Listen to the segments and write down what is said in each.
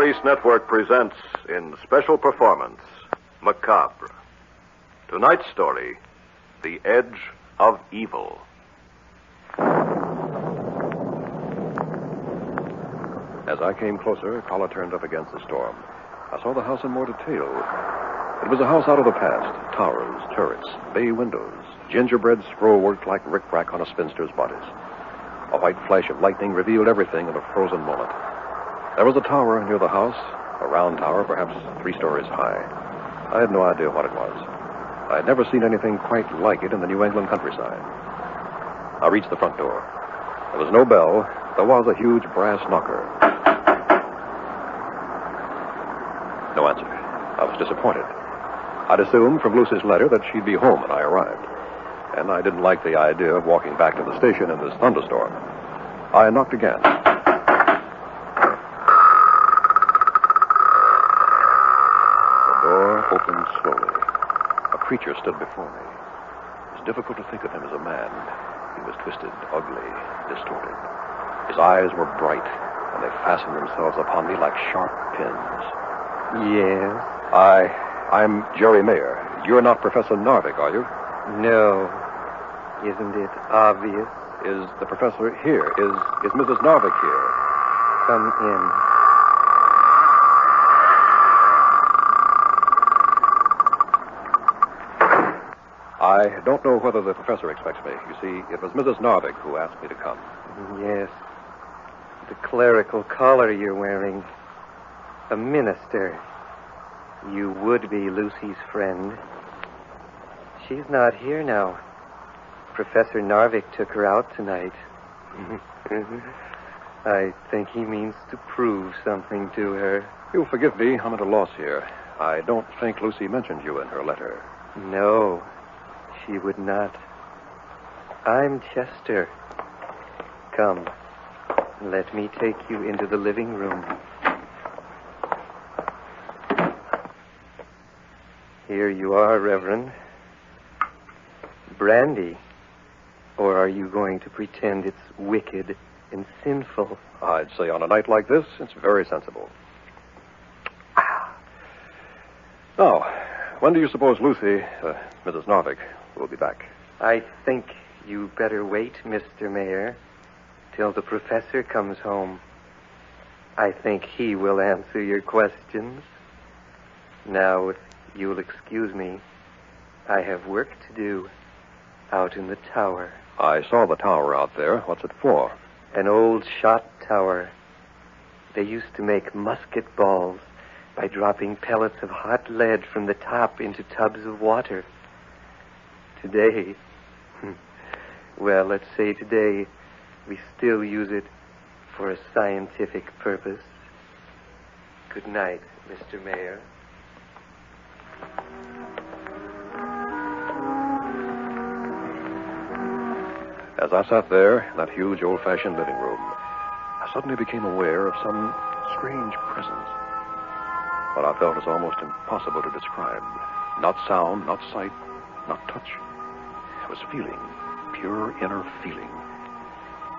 Far East Network presents in special performance, Macabre. Tonight's story, The Edge of Evil. As I came closer, collar turned up against the storm. I saw the house in more detail. It was a house out of the past. Towers, turrets, bay windows, gingerbread scrollwork like rickrack on a spinster's bodice. A white flash of lightning revealed everything in a frozen moment. There was a tower near the house, a round tower, perhaps 3 stories high. I had no idea what it was. I had never seen anything quite like it in the New England countryside. I reached the front door. There was no bell. There was a huge brass knocker. No answer. I was disappointed. I'd assumed from Lucy's letter that she'd be home when I arrived. And I didn't like the idea of walking back to the station in this thunderstorm. I knocked again. The door opened slowly. A creature stood before me. It was difficult to think of him as a man. He was twisted, ugly, distorted. His eyes were bright, and they fastened themselves upon me like sharp pins. Yes? I'm Jerry Mayer. You're not Professor Narvik, are you? No. Isn't it obvious? Is the professor here? Is Mrs. Narvik here? Come in. I don't know whether the professor expects me. You see, it was Mrs. Narvik who asked me to come. Yes. The clerical collar you're wearing. A minister. You would be Lucy's friend. She's not here now. Professor Narvik took her out tonight. I think he means to prove something to her. You'll forgive me. I'm at a loss here. I don't think Lucy mentioned you in her letter. No, she would not. I'm Chester. Come, let me take you into the living room. Here you are, Reverend. Brandy. Or are you going to pretend it's wicked and sinful? I'd say on a night like this, it's very sensible. Now, when do you suppose Lucy, Mrs. Narvik, will be back? I think you better wait, Mr. Mayor, till the professor comes home. I think he will answer your questions. Now, if you'll excuse me, I have work to do out in the tower. I saw the tower out there. What's it for? An old shot tower. They used to make musket balls by dropping pellets of hot lead from the top into tubs of water. Today, well, let's say today, we still use it for a scientific purpose. Good night, Mr. Mayor. As I sat there in that huge old-fashioned living room, I suddenly became aware of some strange presence. What I felt is almost impossible to describe. Not sound, not sight, not touch. I was feeling, pure inner feeling.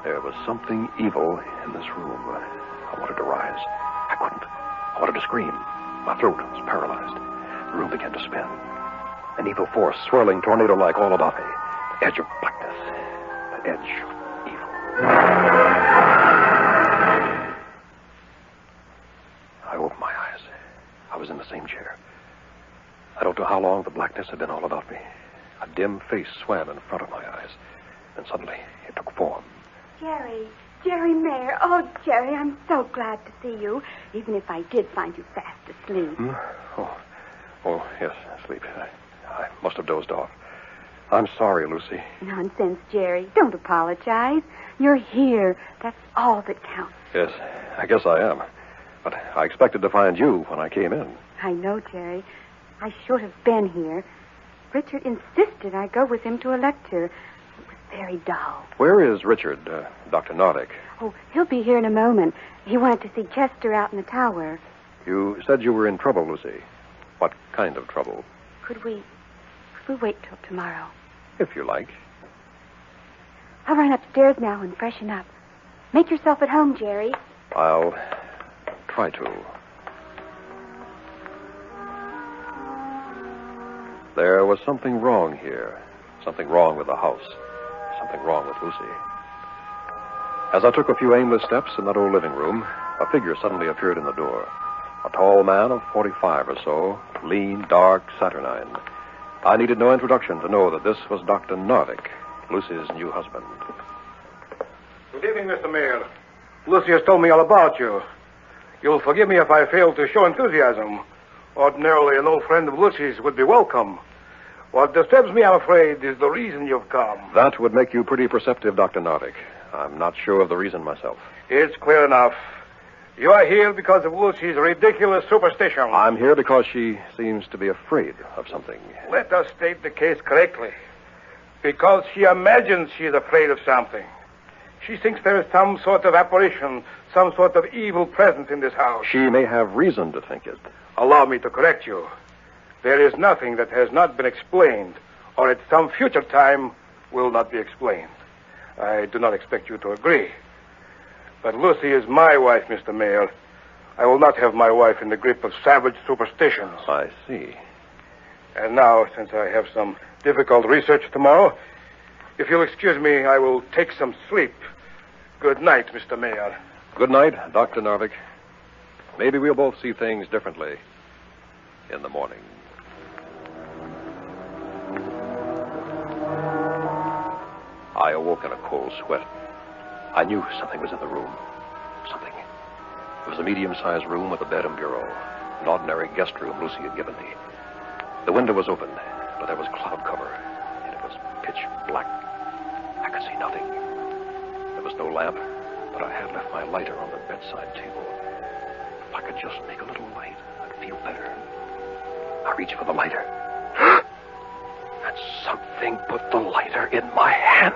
There was something evil in this room. I wanted to rise. I couldn't. I wanted to scream. My throat was paralyzed. The room began to spin. An evil force swirling tornado-like all about me. The edge of blackness. The edge of evil. I opened my eyes. I was in the same chair. I don't know how long the blackness had been all about me. A dim face swam in front of my eyes. Then suddenly, it took form. Jerry Mayer. Oh, Jerry, I'm so glad to see you, even if I did find you fast asleep. Oh, yes, sleep. I must have dozed off. I'm sorry, Lucy. Nonsense, Jerry. Don't apologize. You're here. That's all that counts. Yes, I guess I am. But I expected to find you when I came in. I know, Jerry. I should have been here. Richard insisted I go with him to a lecture. It was very dull. Where is Richard, Dr. Narvik? Oh, he'll be here in a moment. He wanted to see Chester out in the tower. You said you were in trouble, Lucy. What kind of trouble? Could we wait till tomorrow? If you like. I'll run upstairs now and freshen up. Make yourself at home, Jerry. I'll try to. There was something wrong here. Something wrong with the house. Something wrong with Lucy. As I took a few aimless steps in that old living room, a figure suddenly appeared in the door. A tall man of 45 or so, lean, dark, saturnine. I needed no introduction to know that this was Dr. Narvik, Lucy's new husband. Good evening, Mr. Mayor. Lucy has told me all about you. You'll forgive me if I fail to show enthusiasm. Ordinarily, an old friend of Lucy's would be welcome. What disturbs me, I'm afraid, is the reason you've come. That would make you pretty perceptive, Dr. Narvik. I'm not sure of the reason myself. It's clear enough. You are here because of Lucy's ridiculous superstition. I'm here because she seems to be afraid of something. Let us state the case correctly. Because she imagines she's afraid of something. She thinks there is some sort of apparition, some sort of evil presence in this house. She may have reason to think it. Allow me to correct you. There is nothing that has not been explained, or at some future time will not be explained. I do not expect you to agree. But Lucy is my wife, Mr. Mayor. I will not have my wife in the grip of savage superstitions. I see. And now, since I have some difficult research tomorrow, if you'll excuse me, I will take some sleep. Good night, Mr. Mayor. Good night, Dr. Narvik. Maybe we'll both see things differently in the morning. I awoke in a cold sweat. I knew something was in the room. Something. It was a medium-sized room with a bed and bureau. An ordinary guest room Lucy had given me. The window was open, but there was cloud cover, and it was pitch black. I could see nothing. There was no lamp, but I had left my lighter on the bedside table. If I could just make a little light, I'd feel better. I reached for the lighter. And something put the lighter in my hand.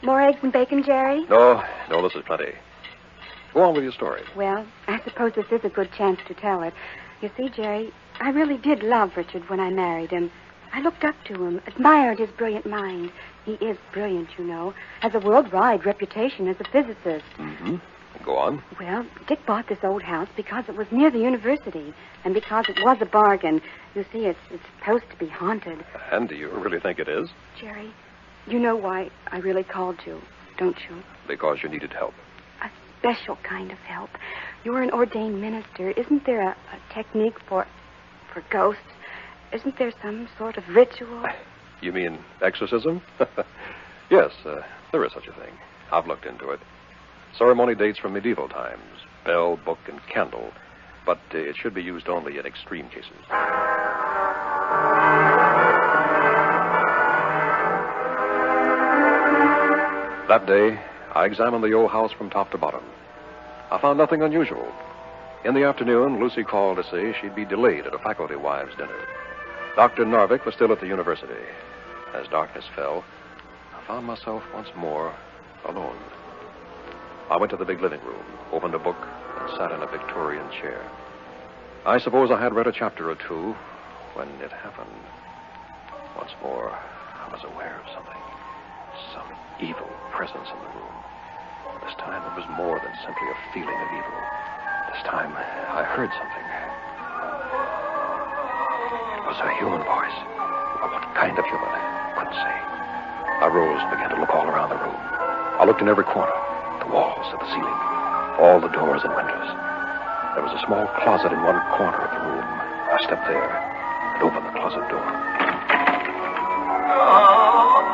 More eggs and bacon, Jerry? No, this is plenty. Go on with your story. Well, I suppose this is a good chance to tell it. You see, Jerry, I really did love Richard when I married him. I looked up to him, admired his brilliant mind. He is brilliant, you know, has a worldwide reputation as a physicist. Mm-hmm. Go on. Well, Dick bought this old house because it was near the university, and because it was a bargain. You see, it's supposed to be haunted. And do you really think it is? Jerry, you know why I really called you, don't you? Because you needed help. A special kind of help. You're an ordained minister. Isn't there a technique for ghosts? Isn't there some sort of ritual? You mean exorcism? Yes, there is such a thing. I've looked into it. Ceremony dates from medieval times. Bell, book, and candle. But it should be used only in extreme cases. That day, I examined the old house from top to bottom. I found nothing unusual. In the afternoon, Lucy called to say she'd be delayed at a faculty wives' dinner. Dr. Narvik was still at the university. As darkness fell, I found myself once more alone. I went to the big living room, opened a book, and sat in a Victorian chair. I suppose I had read a chapter or two when it happened. Once more, I was aware of something. Some evil presence in the room. This time it was more than simply a feeling of evil. This time I heard something. It was a human voice. But what kind of human? I couldn't say. I rose and began to look all around the room. I looked in every corner. The walls and the ceiling. All the doors and windows. There was a small closet in one corner of the room. I stepped there and opened the closet door.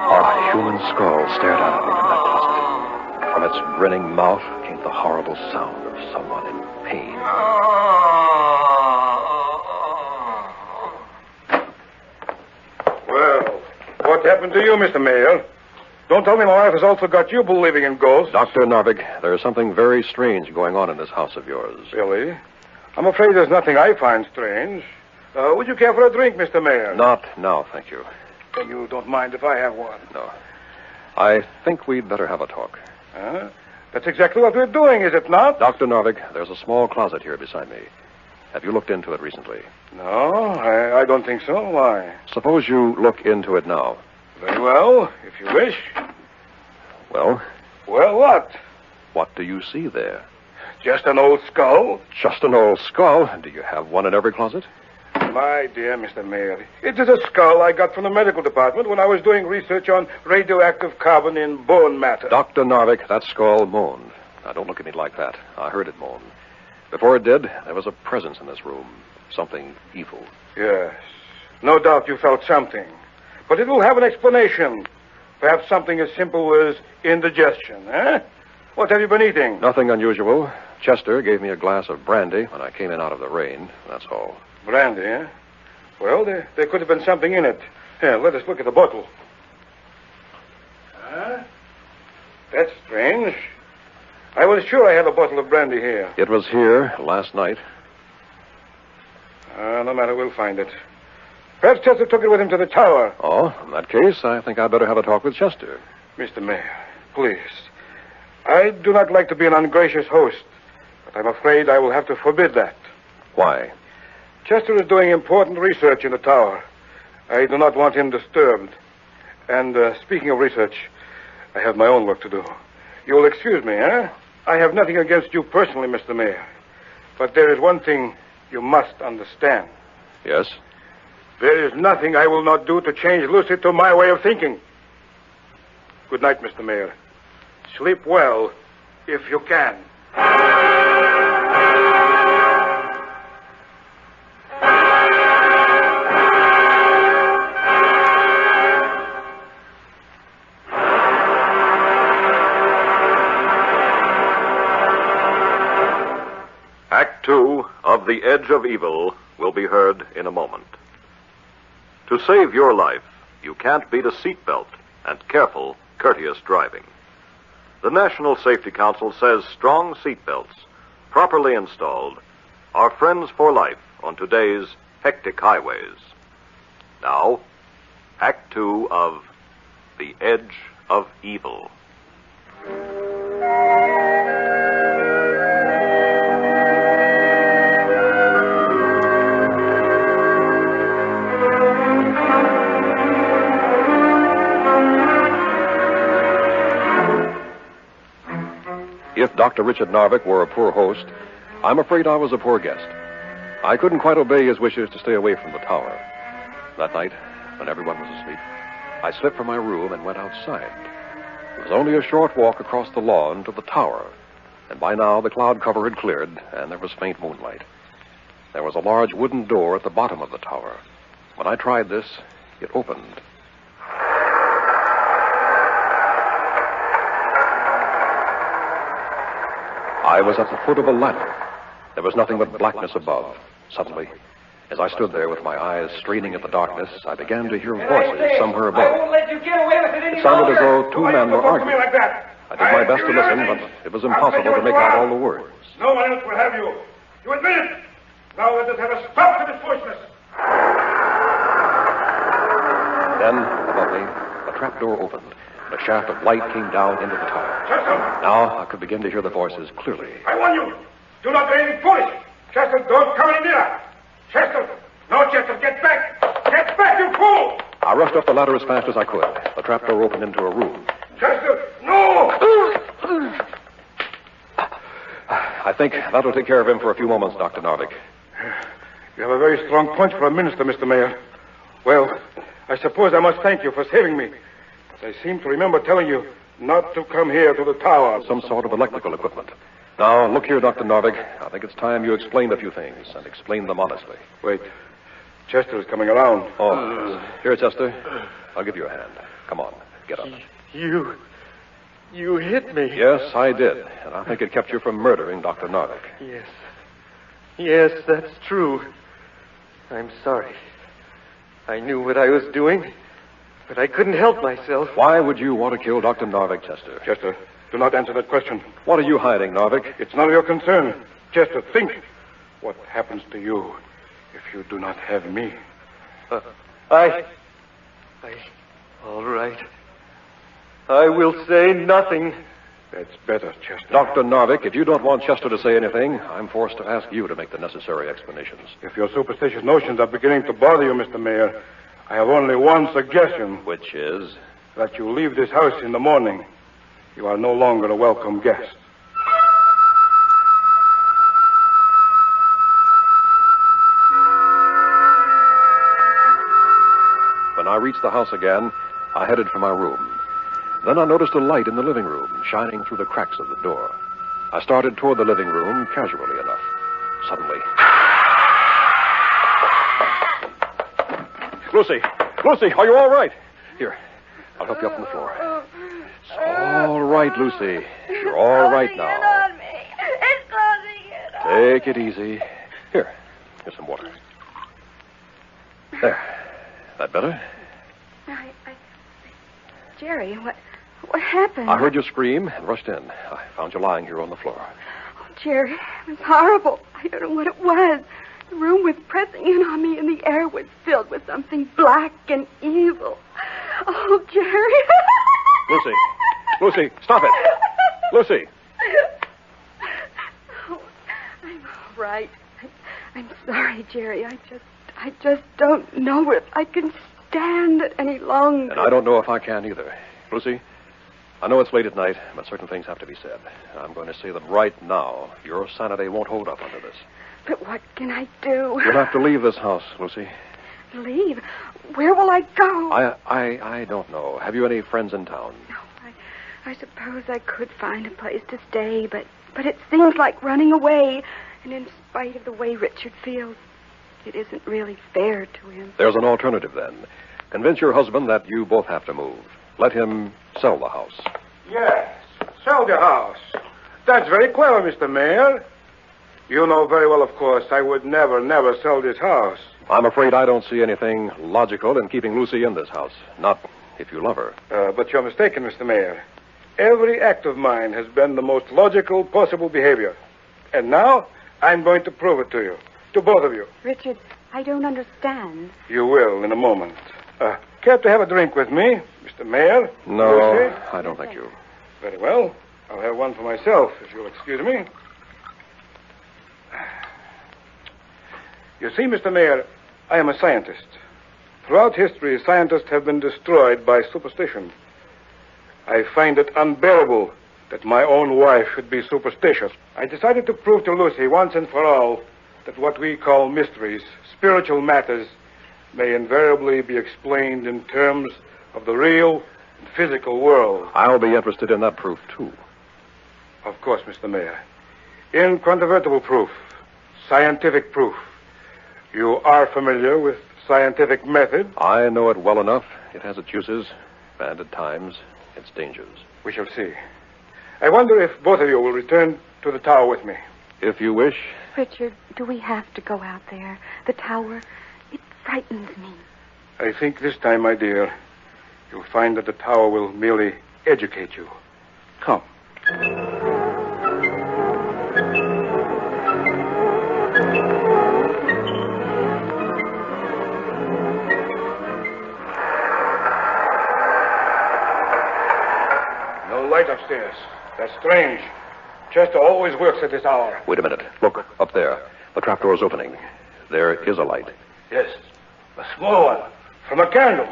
A human skull stared out at me from that closet. From its grinning mouth came the horrible sound of someone in pain. Well, what happened to you, Mr. Mayor? Don't tell me my wife has also got you believing in ghosts. Dr. Narvik, there's something very strange going on in this house of yours. Really? I'm afraid there's nothing I find strange. Would you care for a drink, Mr. Mayor? Not now, thank you. You don't mind if I have one? No. I think we'd better have a talk. That's exactly what we're doing, is it not? Dr. Narvik, there's a small closet here beside me. Have you looked into it recently? No, I don't think so. Why? Suppose you look into it now. Very well, if you wish. Well? Well, what? What do you see there? Just an old skull? Just an old skull? Do you have one in every closet? My dear Mr. Mayor, it is a skull I got from the medical department when I was doing research on radioactive carbon in bone matter. Dr. Narvik, that skull moaned. Now, don't look at me like that. I heard it moan. Before it did, there was a presence in this room. Something evil. Yes. No doubt you felt something. But it will have an explanation. Perhaps something as simple as indigestion, eh? What have you been eating? Nothing unusual. Chester gave me a glass of brandy when I came in out of the rain. That's all. Brandy, eh? Well, there could have been something in it. Here, let us look at the bottle. That's strange. I was sure I had a bottle of brandy here. It was here last night. No matter, we'll find it. Perhaps Chester took it with him to the tower. Oh, in that case, I think I'd better have a talk with Chester. Mr. Mayor, please. I do not like to be an ungracious host, but I'm afraid I will have to forbid that. Why? Chester is doing important research in the tower. I do not want him disturbed. And speaking of research, I have my own work to do. You will excuse me, eh? I have nothing against you personally, Mr. Mayor. But there is one thing you must understand. Yes? There is nothing I will not do to change Lucy to my way of thinking. Good night, Mr. Mayor. Sleep well, if you can. Act 2 of The Edge of Evil will be heard in a moment. To save your life, you can't beat a seatbelt and careful, courteous driving. The National Safety Council says strong seatbelts, properly installed, are friends for life on today's hectic highways. Now, Act 2 of The Edge of Evil. If Dr. Richard Narvik were a poor host, I'm afraid I was a poor guest. I couldn't quite obey his wishes to stay away from the tower. That night, when everyone was asleep, I slipped from my room and went outside. It was only a short walk across the lawn to the tower, and by now the cloud cover had cleared, and there was faint moonlight. There was a large wooden door at the bottom of the tower. When I tried this, it opened. I was at the foot of a ladder. There was nothing but blackness above. Suddenly, as I stood there with my eyes straining at the darkness, I began to hear voices somewhere above. I won't let you get away with it any It sounded longer. as though two men were Talk to me arguing. like that. I did my best to listen, but it was impossible to make out all the words. No one else will have you. You admit it. Now let us have a stop to this foolishness. Then, above me, a trap door opened, and a shaft of light came down into the tower. Chester, Now I could begin to hear the voices clearly. I warn you. Do not do anything foolish. Chester, don't come any nearer. Chester. No, Chester, get back. Get back, you fool. I rushed up the ladder as fast as I could. The trap door opened into a room. Chester, no. I think that'll take care of him for a few moments, Dr. Narvik. You have a very strong punch for a minister, Mr. Mayor. Well, I suppose I must thank you for saving me. But I seem to remember telling you not to come here to the tower. Some sort of electrical equipment. Now, look here, Dr. Narvik. I think it's time you explained a few things, and explained them honestly. Wait. Chester is coming around. Oh, here, Chester. I'll give you a hand. Come on, get up. You hit me. Yes, I did, and I think it kept you from murdering Dr. Narvik. Yes, that's true. I'm sorry. I knew what I was doing, but I couldn't help myself. Why would you want to kill Dr. Narvik, Chester? Chester, do not answer that question. What are you hiding, Narvik? It's none of your concern. Chester, think what happens to you if you do not have me. All right. I will say nothing. That's better, Chester. Dr. Narvik, if you don't want Chester to say anything, I'm forced to ask you to make the necessary explanations. If your superstitious notions are beginning to bother you, Mr. Mayor, I have only one suggestion. Which is? That you leave this house in the morning. You are no longer a welcome guest. When I reached the house again, I headed for my room. Then I noticed a light in the living room, shining through the cracks of the door. I started toward the living room, casually enough. Suddenly... Lucy, are you all right? Here, I'll help you up from the floor. It's all right, Lucy. You're all right now. On me. It's closing in on Take it easy. Here's some water. There. That better? Jerry, what happened? I heard you scream and rushed in. I found you lying here on the floor. Oh, Jerry, it was horrible. I don't know what it was. The room was pressing in on me, and the air was filled with something black and evil. Oh, Jerry. Lucy, stop it. Lucy. Oh, I'm all right. I'm sorry, Jerry. I just don't know if I can stand it any longer. And I don't know if I can either. Lucy, I know it's late at night, but certain things have to be said. I'm going to say them right now. Your sanity won't hold up under this. But what can I do? You'll have to leave this house, Lucy. Leave? Where will I go? I don't know. Have you any friends in town? No, I suppose I could find a place to stay, but it seems like running away. And in spite of the way Richard feels, it isn't really fair to him. There's an alternative, then. Convince your husband that you both have to move. Let him sell the house. Yes, sell the house. That's very clever, Mr. Mayor. You know very well, of course, I would never sell this house. I'm afraid I don't see anything logical in keeping Lucy in this house. Not if you love her. But you're mistaken, Mr. Mayor. Every act of mine has been the most logical possible behavior. And now, I'm going to prove it to you. To both of you. Richard, I don't understand. You will in a moment. Care to have a drink with me, Mr. Mayor? No, Lucy? I don't think you. Very well. I'll have one for myself, if you'll excuse me. You see, Mr. Mayor, I am a scientist. Throughout history, scientists have been destroyed by superstition. I find it unbearable that my own wife should be superstitious. I decided to prove to Lucy once and for all that what we call mysteries, spiritual matters, may invariably be explained in terms of the real and physical world. I'll be interested in that proof, too. Of course, Mr. Mayor. Incontrovertible proof. Scientific proof. You are familiar with scientific method? I know it well enough. It has its uses, and at times, its dangers. We shall see. I wonder if both of you will return to the tower with me. If you wish. Richard, do we have to go out there? The tower? It frightens me. I think this time, my dear, you'll find that the tower will merely educate you. Come. No light upstairs. That's strange. Chester always works at this hour. Wait a minute. Look, up there. The trapdoor's opening. There is a light. Yes, a small one. From a candle.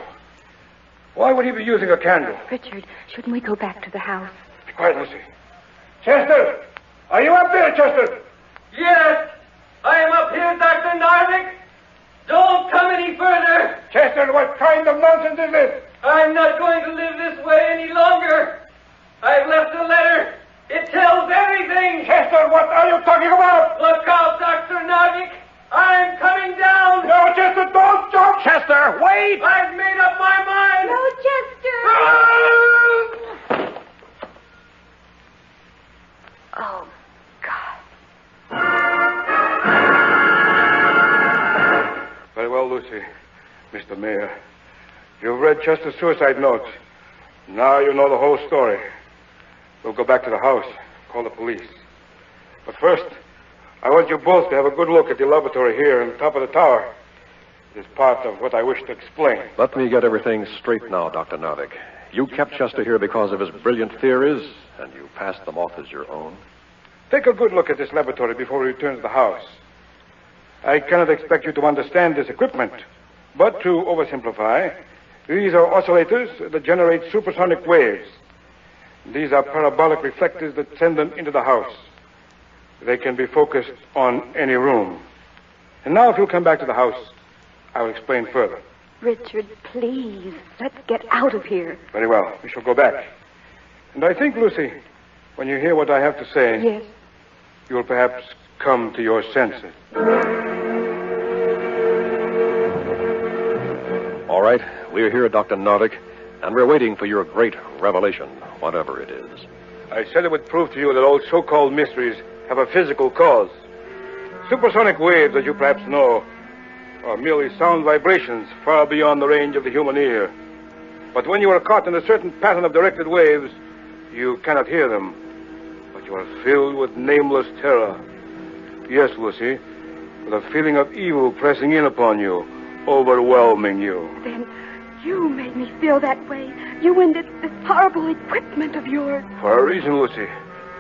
Why would he be using a candle? Richard, shouldn't we go back to the house? Be quiet, Lucy. Chester! Are you up there, Chester? Yes, I am up here, Dr. Narvik. Don't come any further. Chester, what kind of nonsense is this? I'm not going to live this way any longer. I've left a letter. It tells everything. Chester, what are you talking about? Look out, Dr. Narvik. I'm coming down. No, Chester, don't jump. Chester, wait! I've made up my mind. No, Chester! Oh, God. Very well, Lucy. Mr. Mayor, you've read Chester's suicide note. Now you know the whole story. We'll go back to the house, call the police. But first, I want you both to have a good look at the laboratory here on top of the tower. It is part of what I wish to explain. Let me get everything straight now, Dr. Narvik. You kept Chester here because of his brilliant theories, and you passed them off as your own? Take a good look at this laboratory before we return to the house. I cannot expect you to understand this equipment, but to oversimplify, these are oscillators that generate supersonic waves. These are parabolic reflectors that send them into the house. They can be focused on any room. And now, if you'll come back to the house, I will explain further. Richard, please, let's get out of here. Very well. We shall go back. And I think, Lucy, when you hear what I have to say... Yes. You'll perhaps come to your senses. All right. We're here, Dr. Narvik, and we're waiting for your great revelation, whatever it is. I said it would prove to you that all so-called mysteries have a physical cause. Supersonic waves, as you perhaps know, are merely sound vibrations far beyond the range of the human ear. But when you are caught in a certain pattern of directed waves, you cannot hear them. But you are filled with nameless terror. Yes, Lucy, with a feeling of evil pressing in upon you, overwhelming you. Then you made me feel that way. You and this horrible equipment of yours. For a reason, Lucy.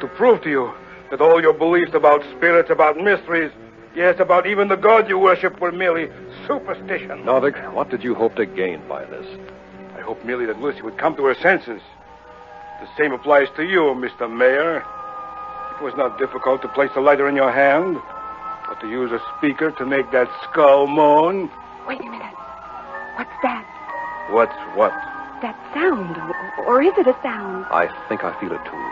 To prove to you that all your beliefs about spirits, about mysteries, yes, about even the God you worship were merely superstition. Narvik, what did you hope to gain by this? I hope merely that Lucy would come to her senses. The same applies to you, Mr. Mayor. It was not difficult to place the lighter in your hand, but to use a speaker to make that skull moan. Wait a minute. What's that? What's what? That sound, or is it a sound? I think I feel it, too.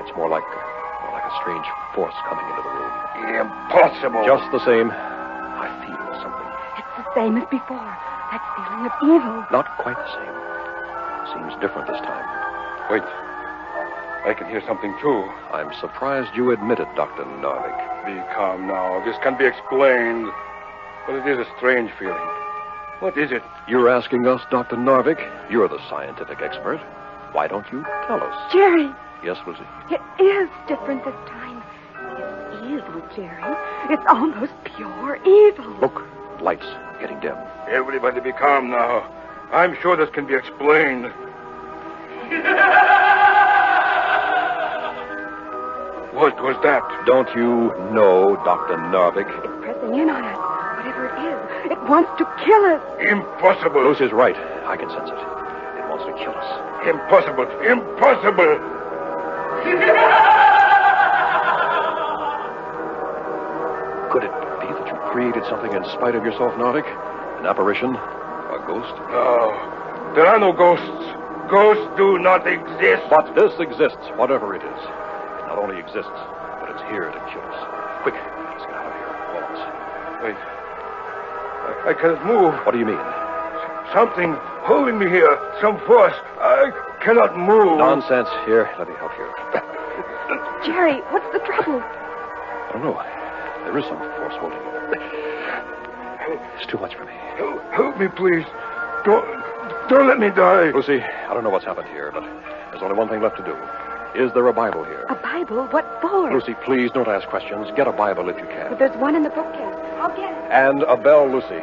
It's more like a strange force coming into the room. Impossible. Just the same, I feel something. It's the same as before. That feeling of evil. Not quite the same. Seems different this time. Wait. I can hear something, too. I'm surprised you admit it, Dr. Narvik. Be calm now. This can be explained. But it is a strange feeling. What is it? You're asking us, Dr. Narvik. You're the scientific expert. Why don't you tell us? Jerry. Yes, Lucy? It is different this time. It's evil, Jerry. It's almost pure evil. Look, lights getting dim. Everybody be calm now. I'm sure this can be explained. What was that? Don't you know, Dr. Narvik? It's pressing in on us. Whatever it is, it wants to kill us. Impossible. Lucy's right. I can sense it. It wants to kill us. Impossible. Impossible. Could it be that you created something in spite of yourself, Narvik? An apparition? A ghost? No. There are no ghosts. Ghosts do not exist. But this exists, whatever it is. It not only exists, but it's here to kill us. Quick, let's get out of here. Waltz. Wait. I cannot move. What do you mean? Something holding me here. Some force. I cannot move. Nonsense. Here, let me help you. Jerry, what's the trouble? I don't know. There is some force holding you. It's too much for me. Help me, please. Don't let me die. Lucy, I don't know what's happened here, but there's only one thing left to do. Is there a Bible here? A Bible? What for? Lucy, please don't ask questions. Get a Bible if you can. But there's one in the bookcase. I'll get it. And a bell, Lucy.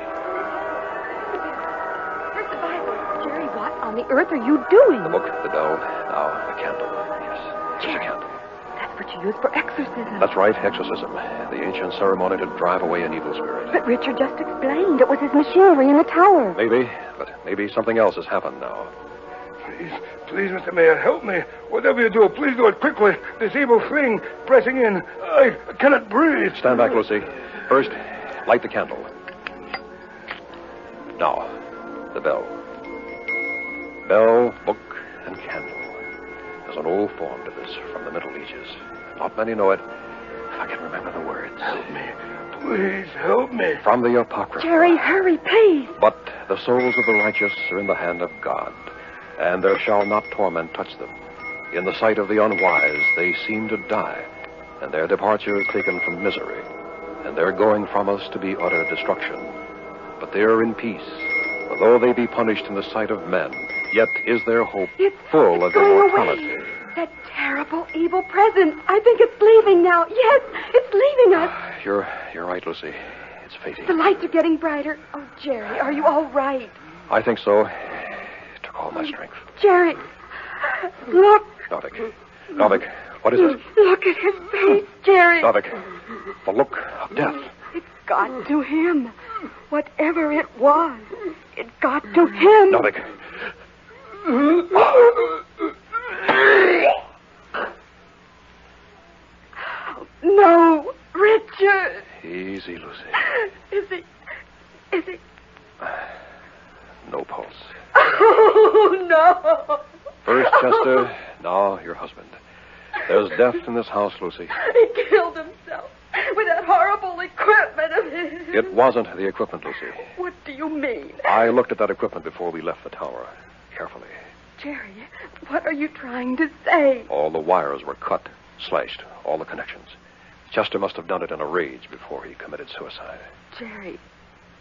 Where's the Bible? Jerry, what on the earth are you doing? The book, the bell, now the candle. Yes, just a candle. That's what you use for exorcism. That's right, exorcism. The ancient ceremony to drive away an evil spirit. But Richard just explained it was his machinery in the tower. Maybe, but maybe something else has happened now. Please, Mr. Mayor, help me. Whatever you do, please do it quickly. This evil thing pressing in. I cannot breathe. Stand back, Lucy. First, light the candle. Now, the bell. Bell, book, and candle. There's an old form to this from the Middle Ages. Not many know it. If I can remember the words. Help me. Please, help me. From the Apocrypha. Jerry, hurry, please. But the souls of the righteous are in the hand of God, and there shall not torment touch them. In the sight of the unwise they seem to die, and their departure is taken from misery, and their going from us to be utter destruction. But they are in peace, for though they be punished in the sight of men, yet is their hope full of immortality. Away. That terrible evil presence. I think it's leaving now. Yes, it's leaving us. You're right, Lucy. It's fading. The lights are getting brighter. Oh, Jerry, are you all right? I think so. It took all my strength. Jerry, look. Novick, what is it? Look at his face, Jerry. Novick, the look of death. It got to him. Whatever it was, it got to him. Novick. No, Richard. Easy, Lucy. Is he... No pulse. Oh, no. First Chester, now your husband. There's death in this house, Lucy. He killed himself with that horrible equipment of his. It wasn't the equipment, Lucy. What do you mean? I looked at that equipment before we left the tower, carefully. Jerry, what are you trying to say? All the wires were cut, slashed, all the connections. Chester must have done it in a rage before he committed suicide. Jerry,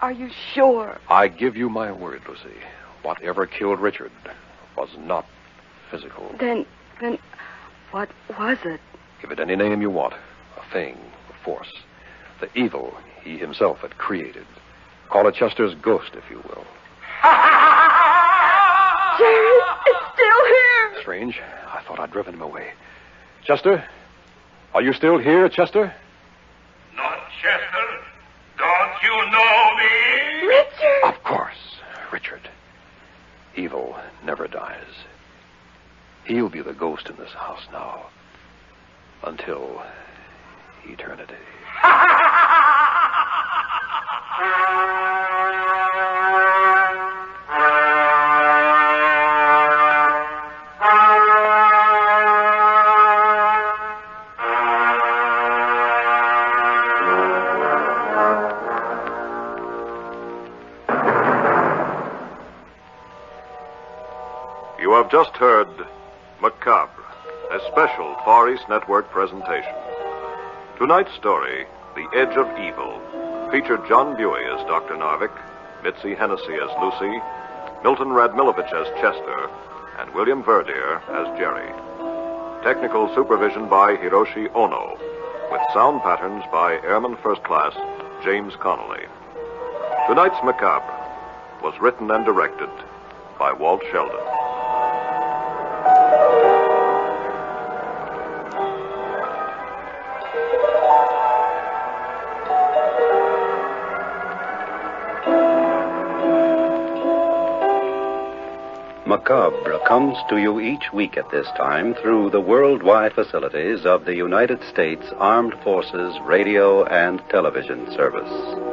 are you sure? I give you my word, Lucy. Whatever killed Richard was not physical. Then, what was it? Give it any name you want. A thing, a force. The evil he himself had created. Call it Chester's ghost, if you will. Jerry, it's still here. Strange. I thought I'd driven him away. Chester? Are you still here, Chester? Not Chester. Don't you know me? Richard! Of course, Richard. Evil never dies. He'll be the ghost in this house now. Until eternity. You have just heard Macabre, a special Far East Network presentation. Tonight's story, The Edge of Evil, featured John Buey as Dr. Narvik, Mitzi Hennessy as Lucy, Milton Radmilovich as Chester, and William Verdier as Jerry. Technical supervision by Hiroshi Ono, with sound patterns by Airman First Class James Connolly. Tonight's Macabre was written and directed by Walt Sheldon. Macabre comes to you each week at this time through the worldwide facilities of the United States Armed Forces Radio and Television Service.